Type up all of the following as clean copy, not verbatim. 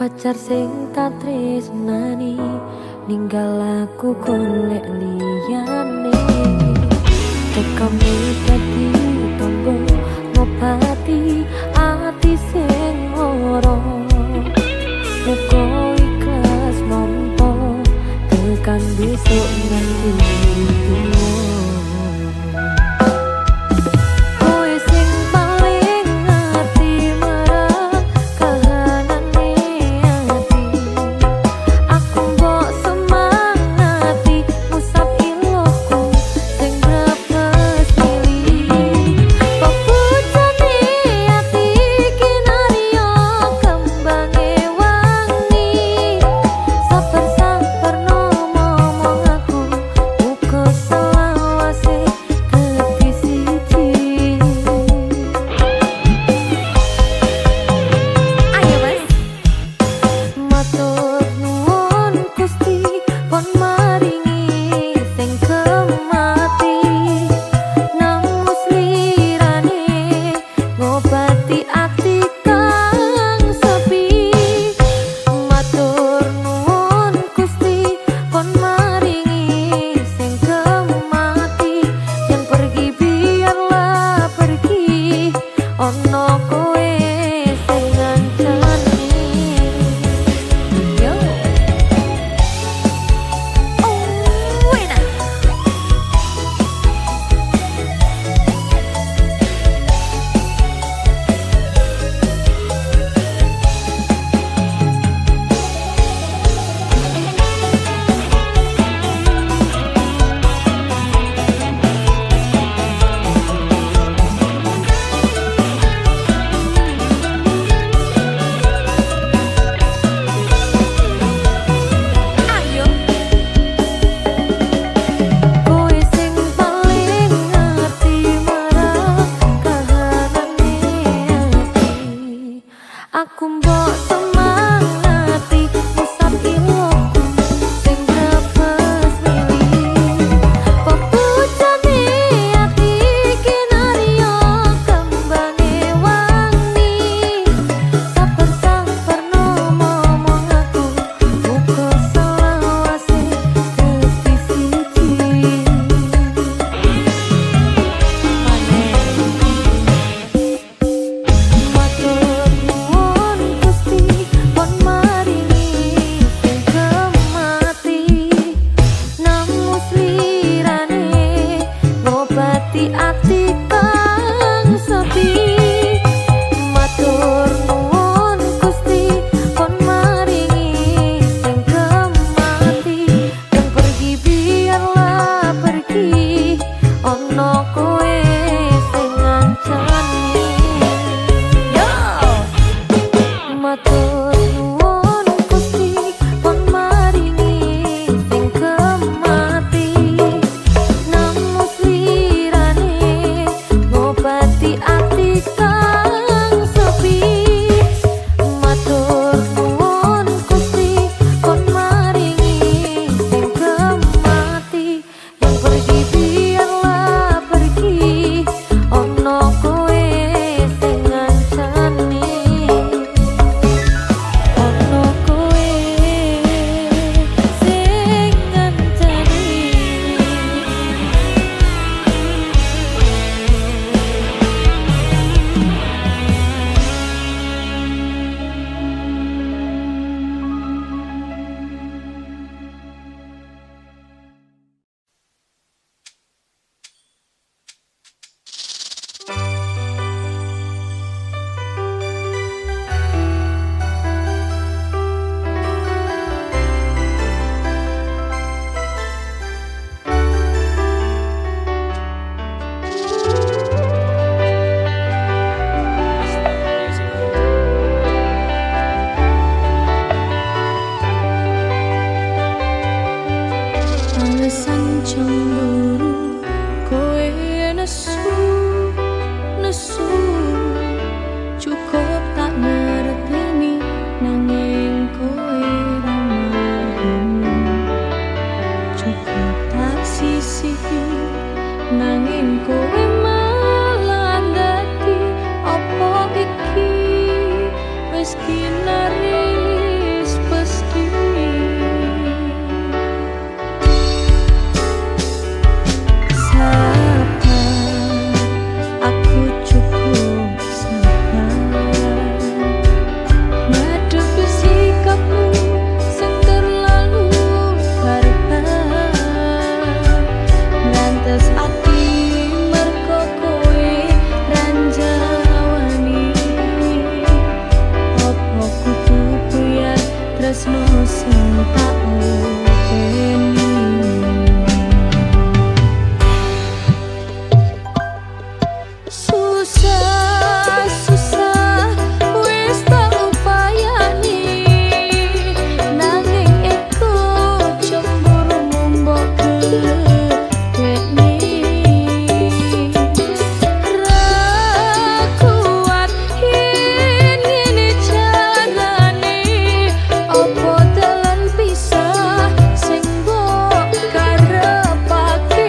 pacar sing tak tresnani ninggal aku golek liyane tekane dadi tombo ngobati ati sing ora muga ikhlas nampa tekan besok nanti tresno sing tak lepeni. Susah wis tak upayani, nanging iku cemburu mbok gedeni. Ra kuat yen ngene carane, opo dalan pisah sing mbok karepake.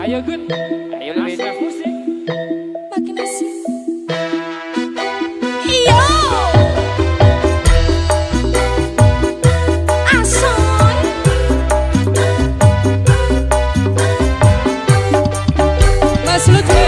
Ayo Gun, ayo lebih musik. Makin asik. Iyo. Asoy. Mas Lutfi.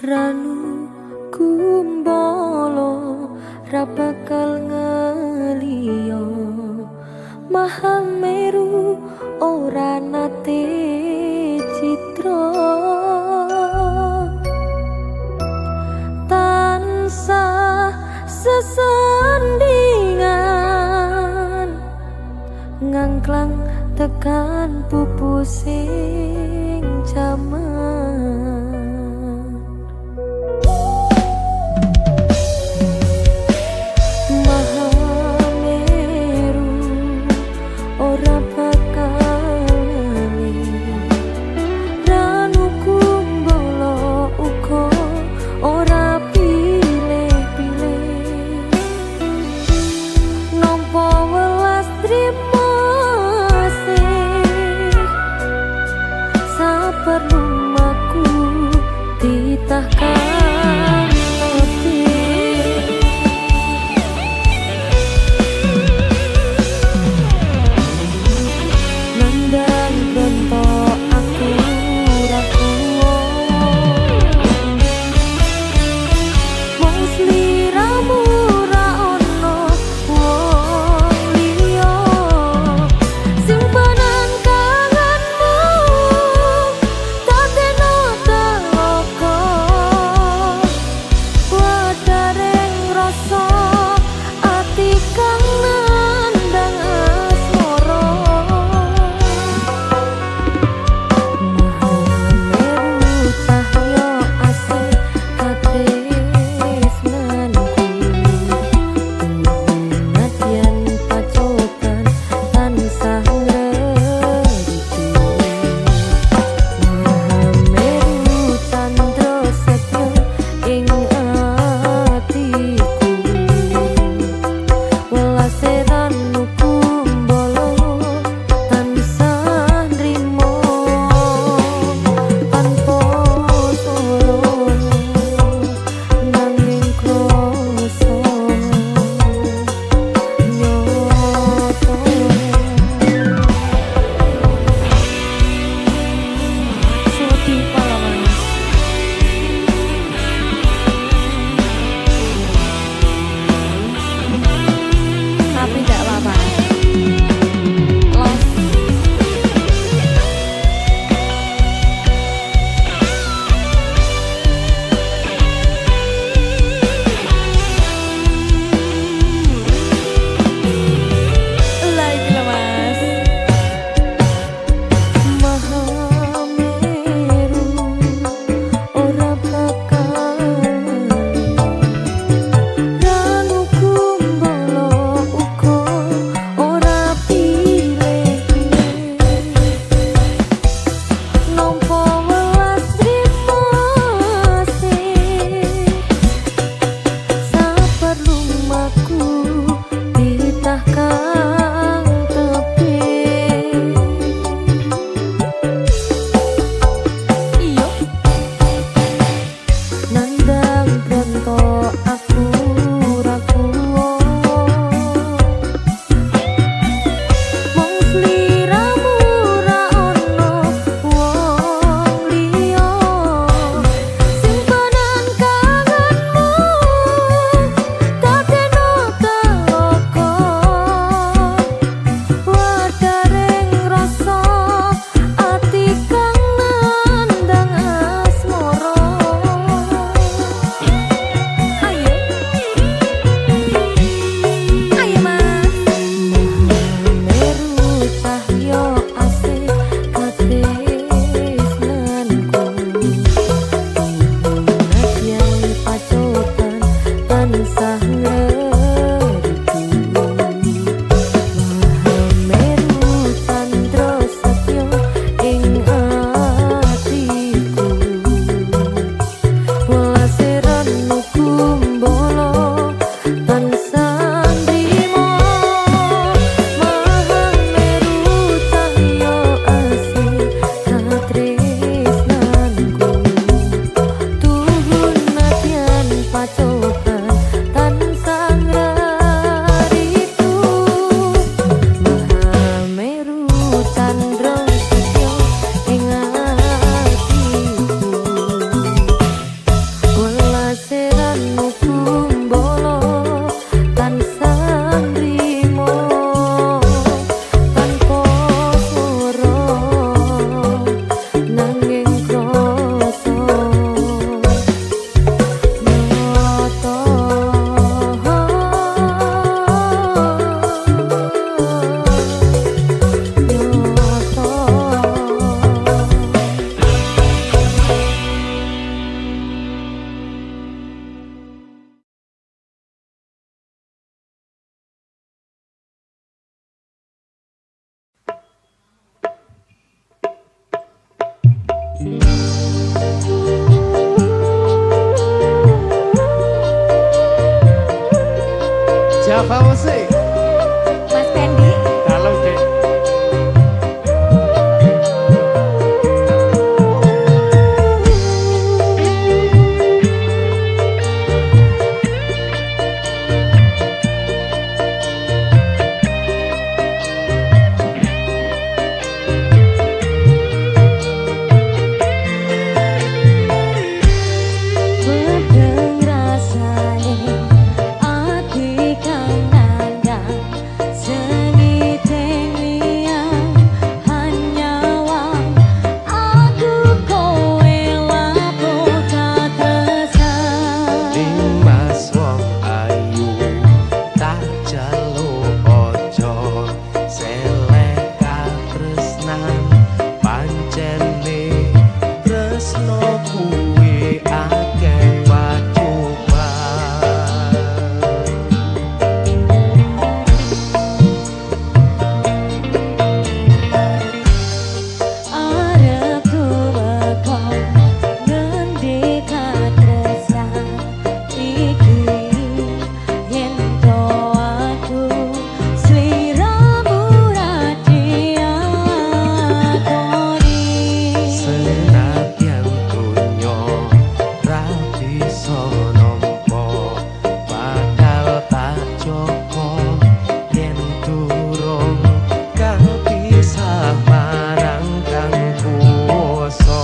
Ranu kumbolo ra bakal ngeliyo, Mahameru ora nate citra, tansah sesandingan ngangklang tekan pupusing jaman. Java Musik. Mas Pendi. Kalau dek. Bedeng rasane ati kang nandang seni tengian hanyawang aku kowe lapo katresan Limas wong ayu tak jaluk ojo selek katresnan pancene tresno kuwi akeh pacoban arep tumeka ngendi katresan iki yen to aku sliramu radiakoni senadyan donya ra bisa nampa bakal tak joko yen durung kapisah marang kang kuwasa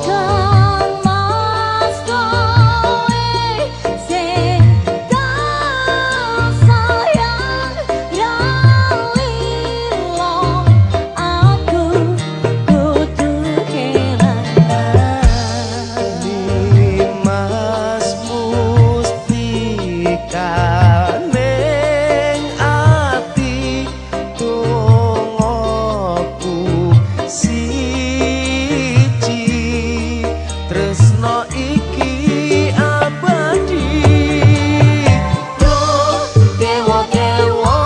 Kang Mas kowe sing tak sayang ralilo aku kudu kelangan Limas mustika ning ati dongaku siji tresno iki abadi Duh dewa-dewa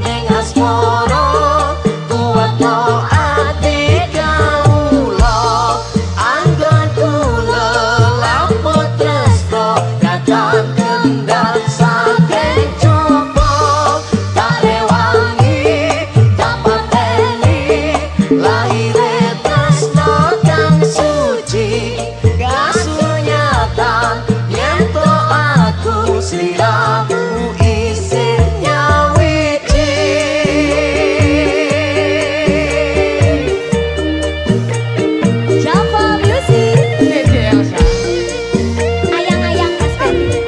ning asmara kuwatno ati kawula anggon kula lamput tresno kadang kendang saking coba tak rewangi tak pateni lahire tresno kang suci kasunyatan yen to aku sliramu isih nyawiji Java Music ayang-ayang Mas Pendi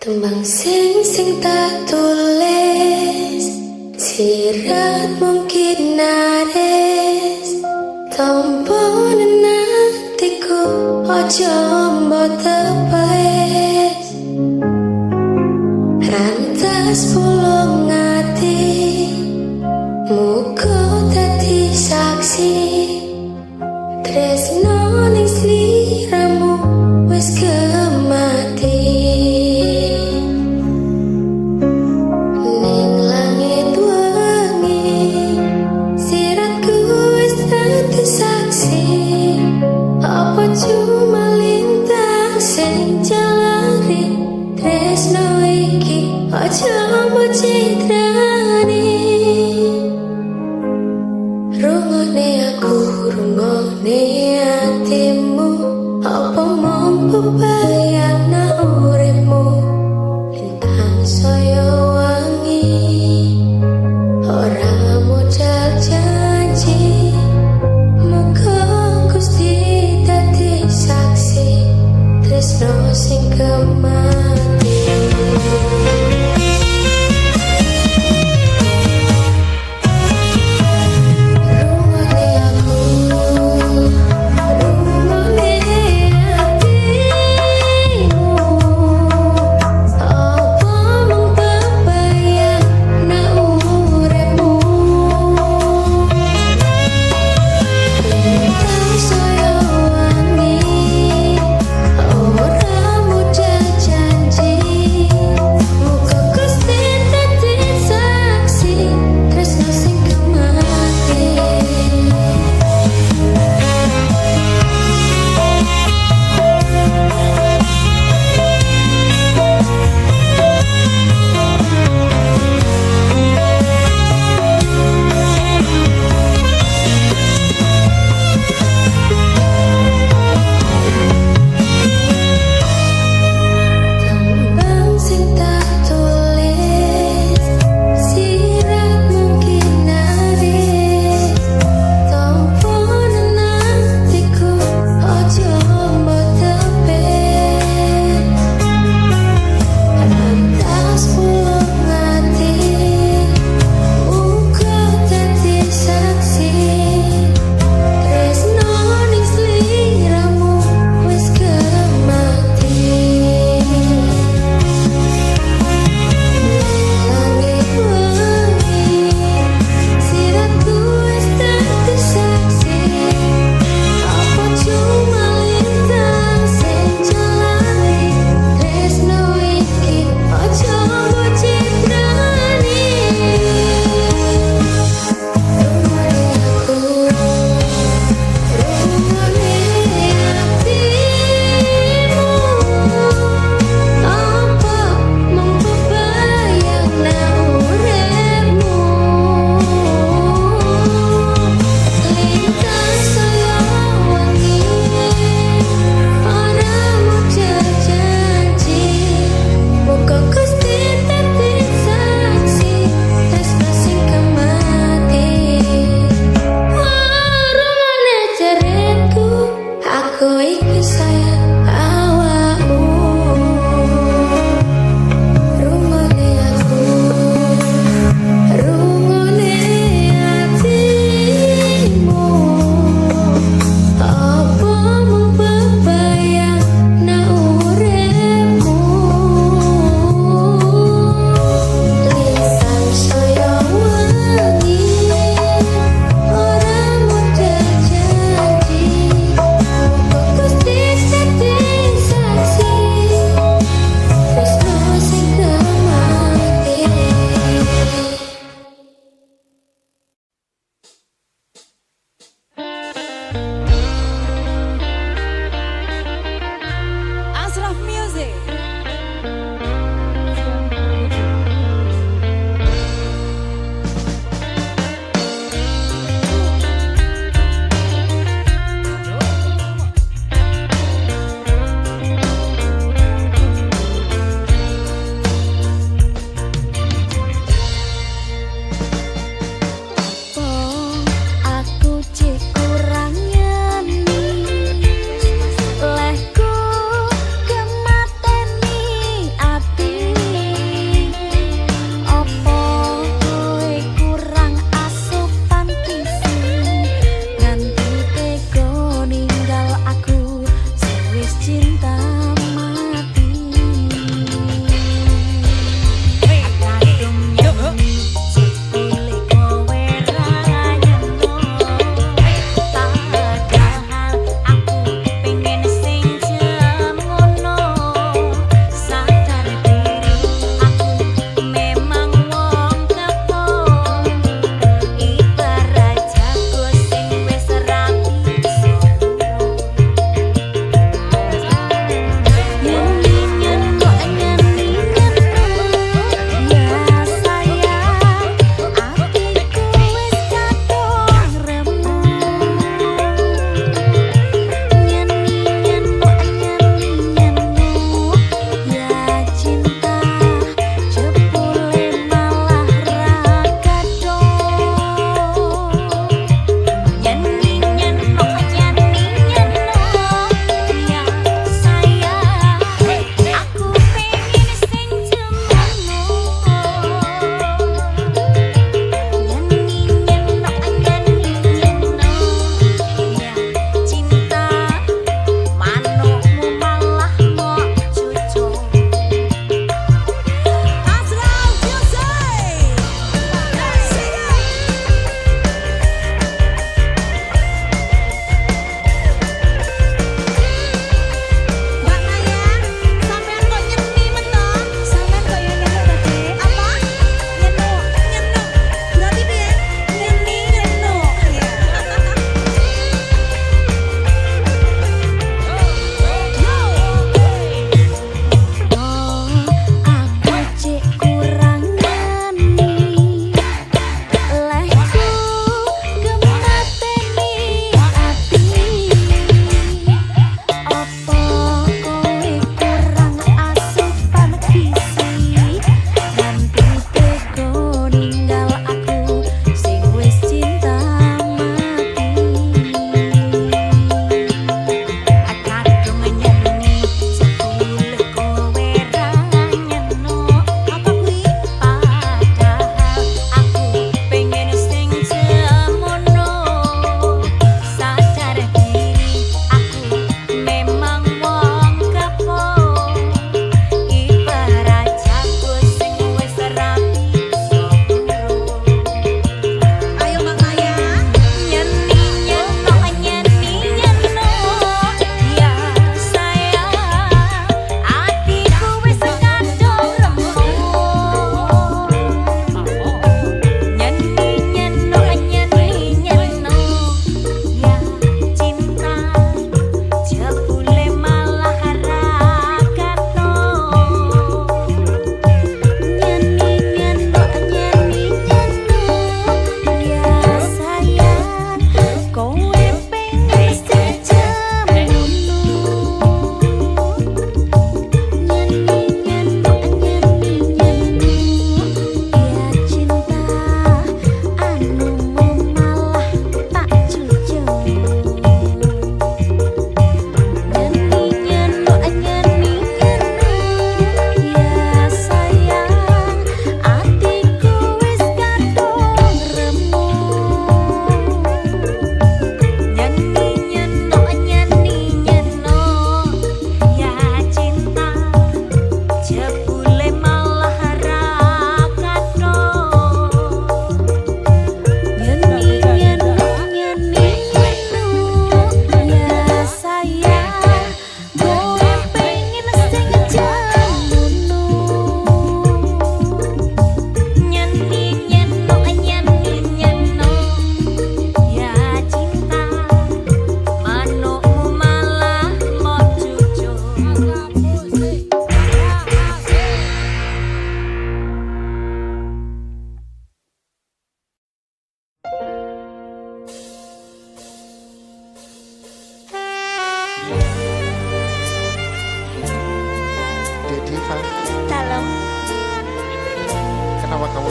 Tembang sing tak tulis, sirat mungkin nares, tompo nenatiku ojo mbok tepes. Rantas pulung ati, muga dadi saksi, tresno ning sliramu wis gemati. Ning langit wengi, siratku wis dadi saksi, apa cuma lintang senja.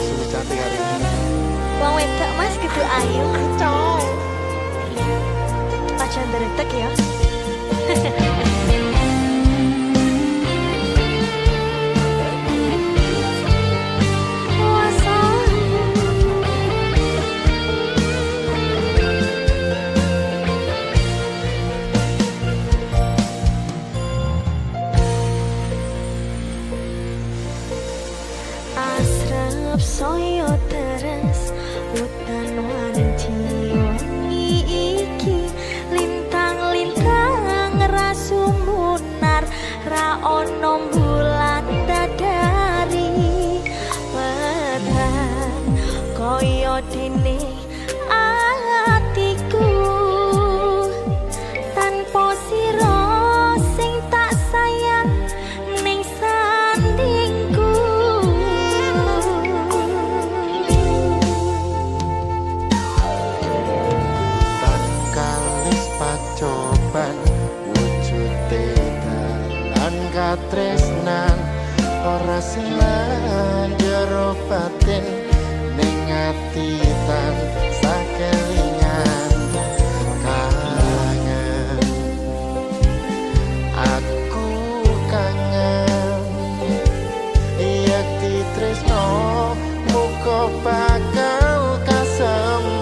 sungguh cantik hari ini. Wong wedok mas kudu ayu. Coy. Pacar deretek ya. Asrep soyo teres hutan wanci wangi iki lintang-lintang rasumunar ra ono bulan dadari wedan koyo dene atiku tanpa sira sing tak sayang ning sandingku. Kalis pacoban wujude dalan katresnan ora silan jero batin ning ati tan sakelingan kangen aku kangen yak ditresno muga bakal kasembatan.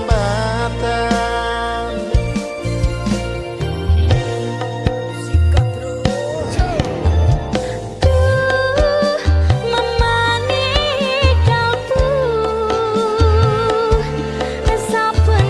Memani kalbu saben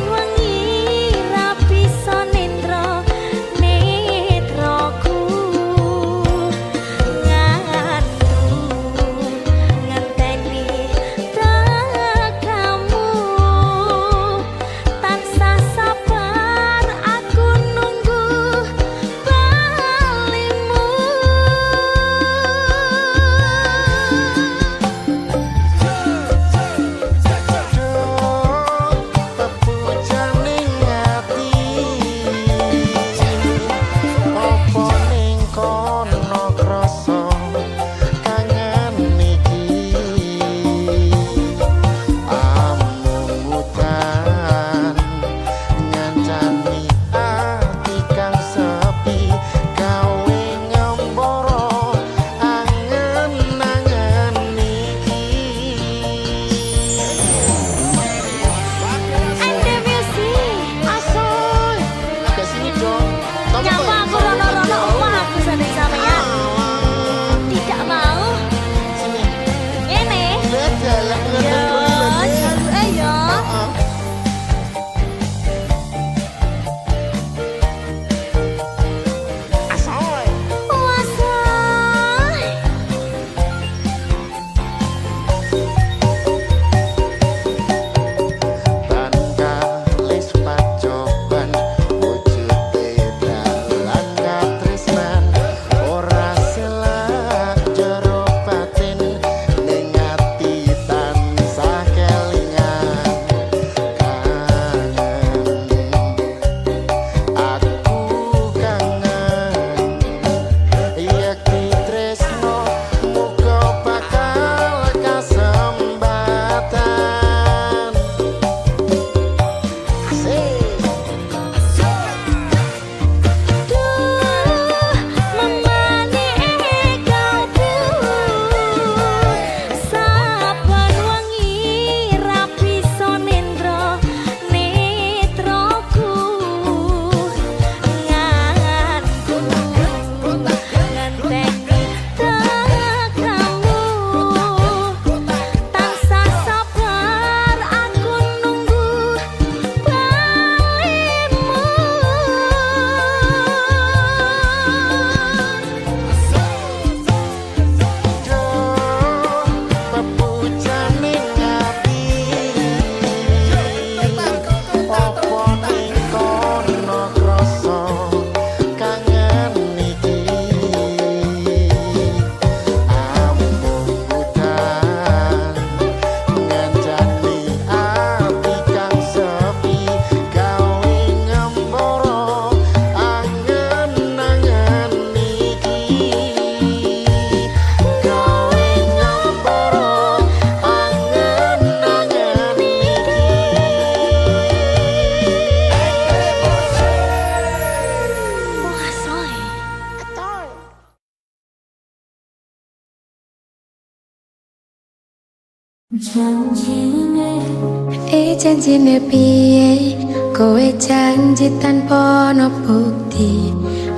Janjine piye kowe janji tanpa ono bukti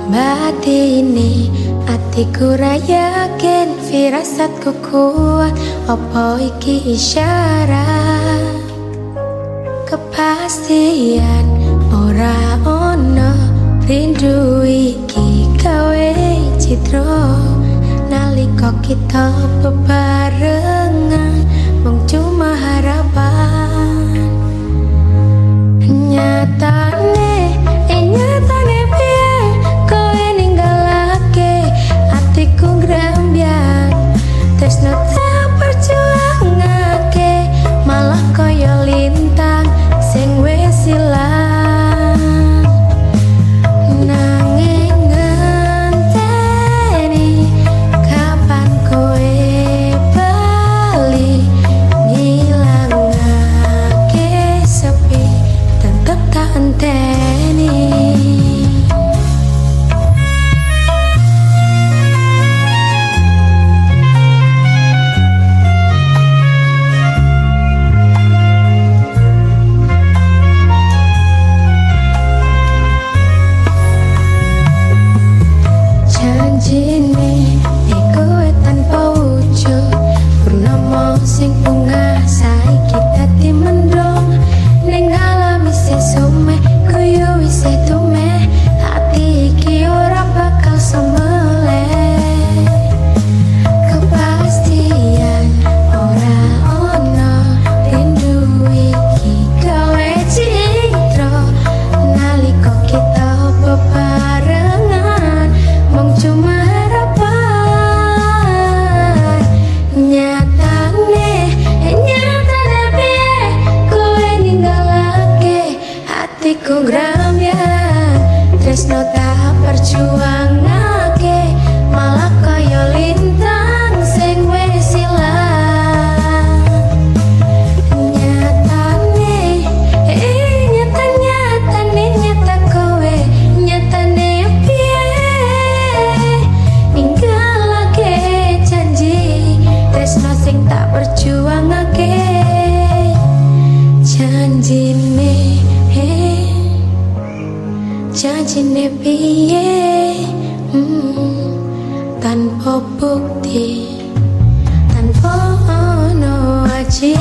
batine atiku ra yakin firasatku kuat apa iki isyarat kepastian ora ono rindu iki gawe citra nalika kita bebarengan mung cuma harapan nyatane piye kowe ninggalake atiku grembian tresno tak perjuangake malah koyo lintang sing wis ilang nanging ngenteni kapan kowe bali ngilangake sepi tetep tak enteni. Janjine kowe tanpa wujud purnama sing bunga saiki dadi mendung ning alam isih sume koyo wis tume ati iki ora bakal semeleh kepastian ora ono rindu iki gawe citra nalika kita bebarengan mung cuma harapan nyatane piye kowe ninggalake hatiku grembian tresno tak perjuangake malah kaya lintang sing wis ilang nyatane nyata kowe nyatane piye ninggalake janji tresno sing tak perjuangake janjine piye tanpa bukti tanpa ono aji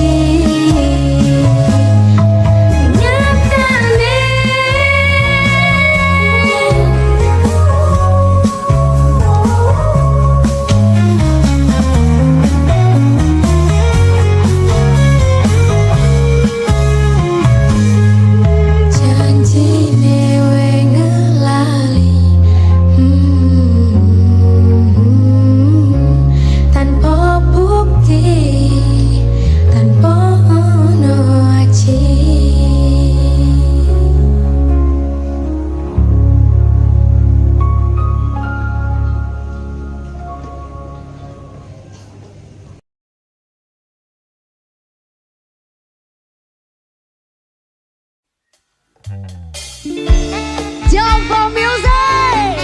Jump for music.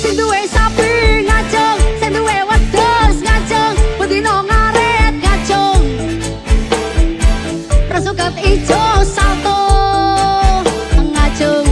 Sing duwe sapi ngacung, sing duwe wedhus ngacung, bedino ngaret ngacung. Rasukat ijo salto ngacung.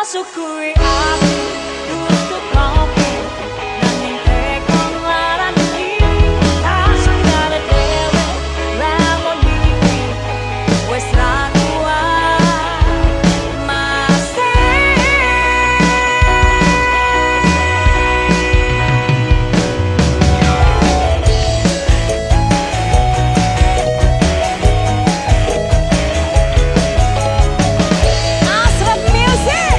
sukui aku tutup kopi nanging tekong larani tak sanggale dewe lamun iki wis ra kuat masih Asrap Music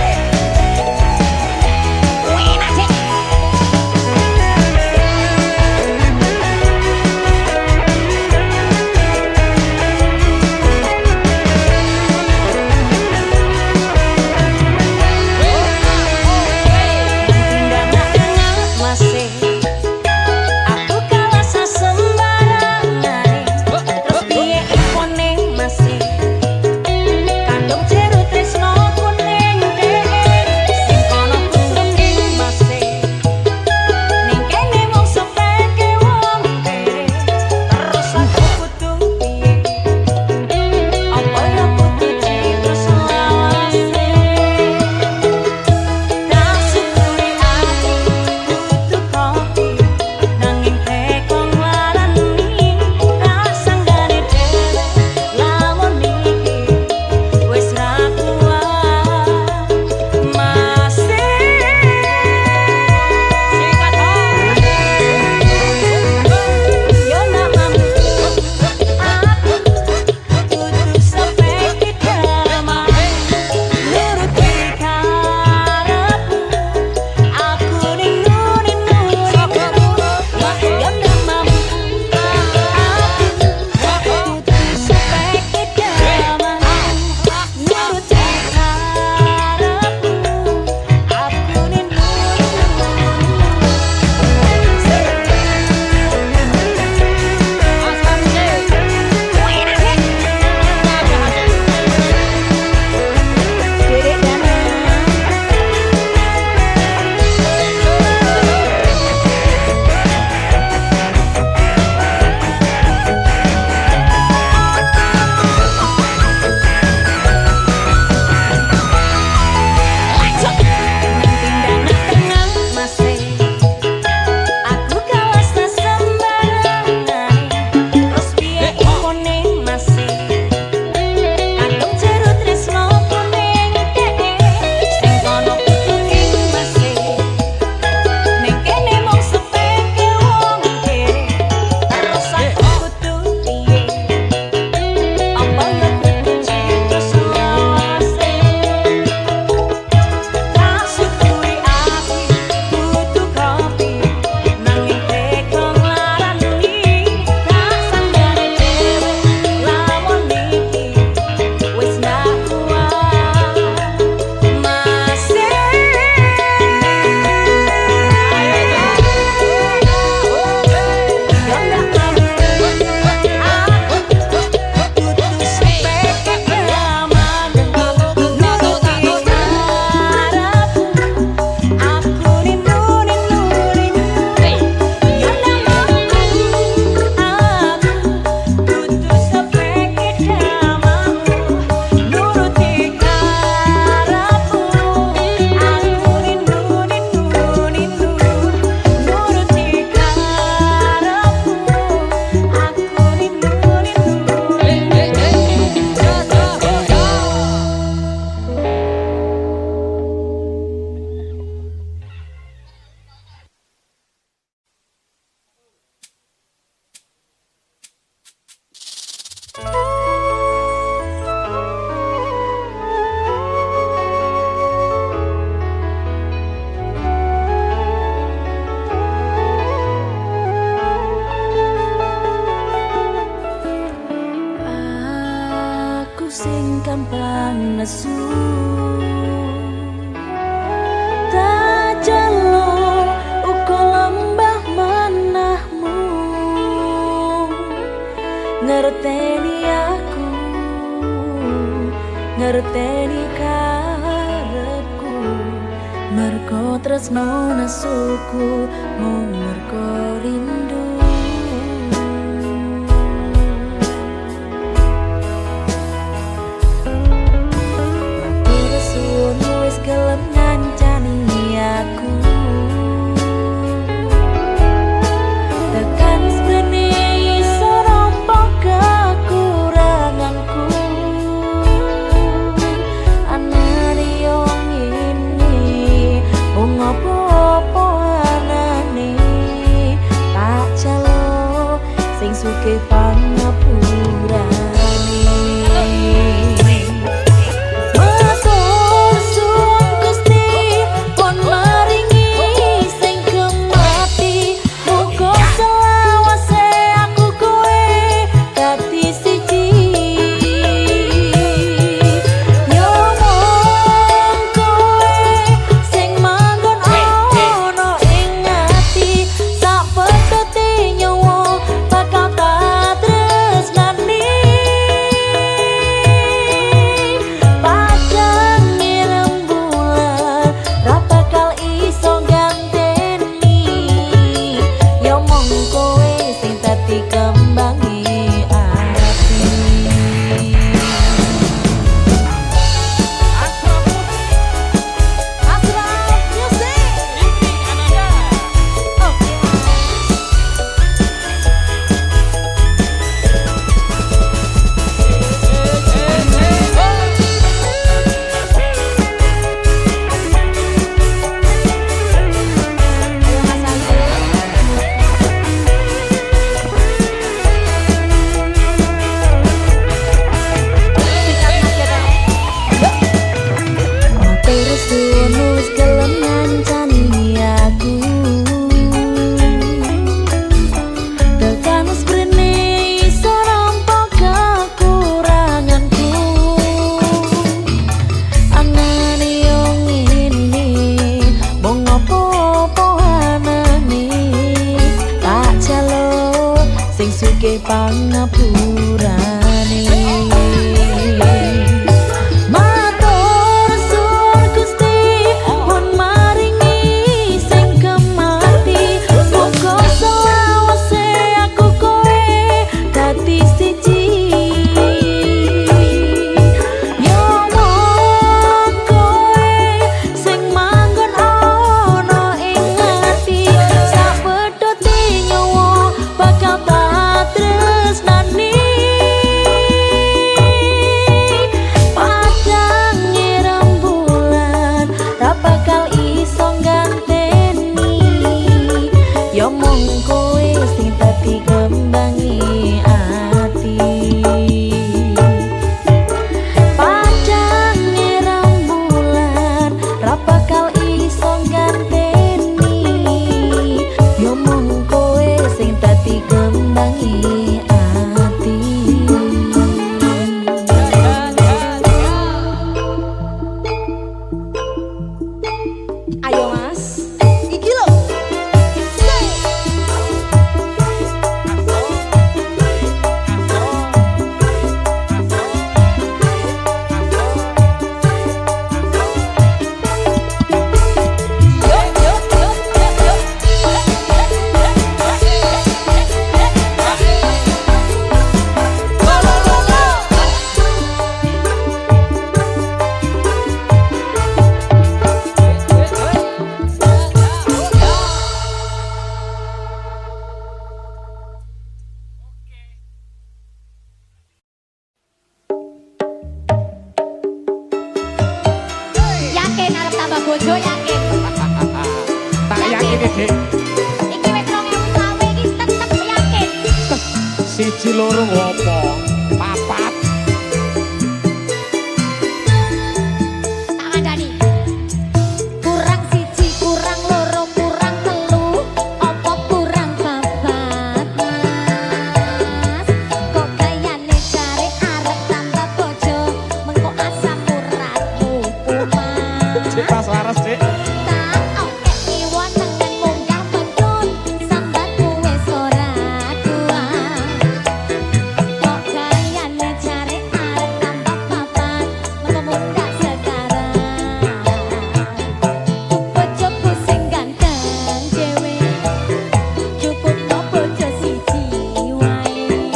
nesu tak jalo uko lembah manahmu ngerteni aku ngerteni karepku mergo tresno nesuku mung mergo rindu gelem bojo yakin. Tak yakin Dik. Iki wis 2020 iki tetep yakin. Siji loro opo? Papat. Tak kandhani. Kurang siji, kurang loro, kurang telu, opo kurang papat, Mas? Kok gayane jare arep tambah bojo, mengko asam uratmu, Mas. Cek pas laras, Dik. Tak oke iwon nengen munggah mentun, sambatmu wis ora kuat. Kok gayane jare arep tambah papat, mengko mundak sekarang. Bojoku sing ganteng dhewe, cukupno bojo siji wae.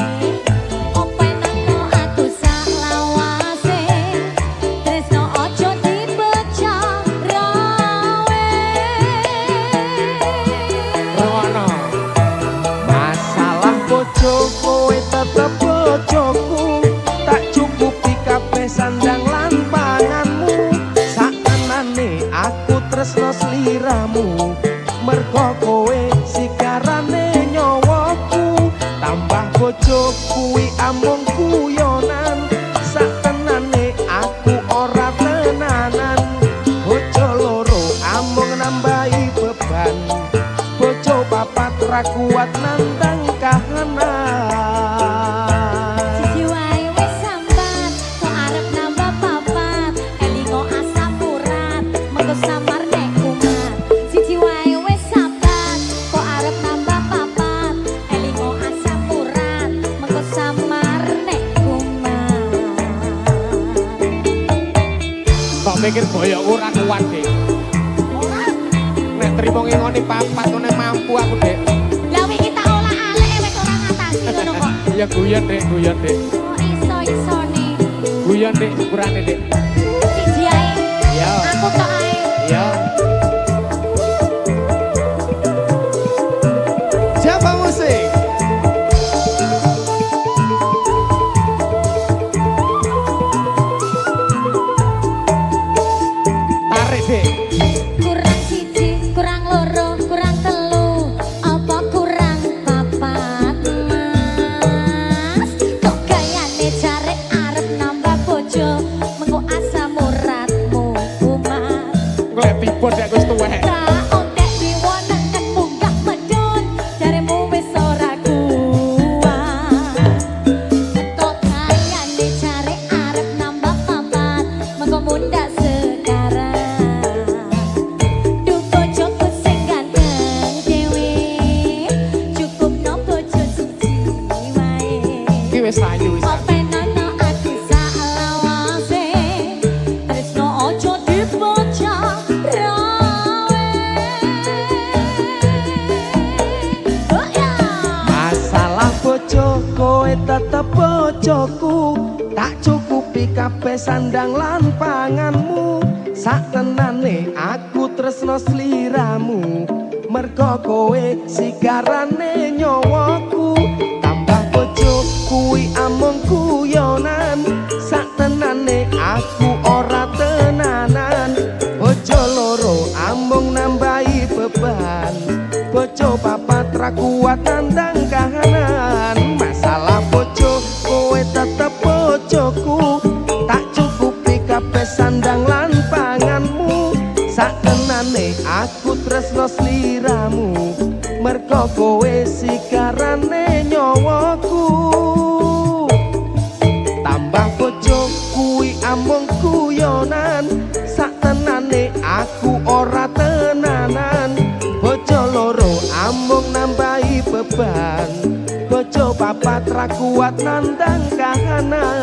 Openanno aku sak lawase, tresno ojo dibeca rawe. Rono. Masalah bojo kowe tetep bojoku, tak cukupi kabeh sandang lan panganmu. Sakenane aku tresno sliramu, mergo kowe sikarane nyawaku. Tambah bojo kuwi amung guyonan, sakenane aku ora tenanan. Bojo loro amung nambahi beban, bojo papat ra kuat nantang kahanan. Siji wae wis sambat, kok arep nambah papat, elingo asam urat, mengko samar nek kumat. Siji wae wis sambat, kok arep nambah papat, elingo asam urat, mengko samar nek kumat. Kok mikir boyokku ora kuat, Dik. Nek trimo ngingoni papat ngene mampu aku, Dik. Lah wingi tak olah alek wis ora ngatasi ngono kok. Ya guyon, Dik, guyon, Dik. Oh iso-isone. Guyon, Dik, sepurane, Dik. Siji ae. Ya. Aku tok ae. Ya. Siapa musik? Tarik, Dik. Kurang siji, kurang loro, kurang telu, apa kurang papat, Mas? Kok gayane jare arep nambah bojo, mengko asam uratmu kumat. Golek tiba Dik wis tuwek. Tak ontek diwonengen munggah medun, jaremu wis ora kuat. Kok gayane jare arep nambah papat, mengko mundak sekarang. Duh bojoku sing ganteng dhewe, cukupno bojo siji wae. Iki wis ayu wis. Openana aku sak lawase, tresno ojo dibeca rawe. Oh ya. Masalah bojo kowe tetep bojoku, tak cukupi kabeh sandang lan panganmu. Sakenane aku tresno sliramu, mergo kowe sigarane nyawaku. Tambah bojo kuwi amung guyonan, sakenane aku ora tenanan. Bojo loro amung nambahi beban, bojo papat ra kuat nandang kahanan. Masalah bojo kowe tetep bojoku, tak cukupi kabeh sandang lan panganmu. Sakenane aku tresno sliramu, mergo kowe sikarane nyawaku. Tambah bojo kuwi amung guyonan, sakenane aku ora tenanan. Bojo loro amung nambahi beban, bojo papat ra kuat nandang kahanan.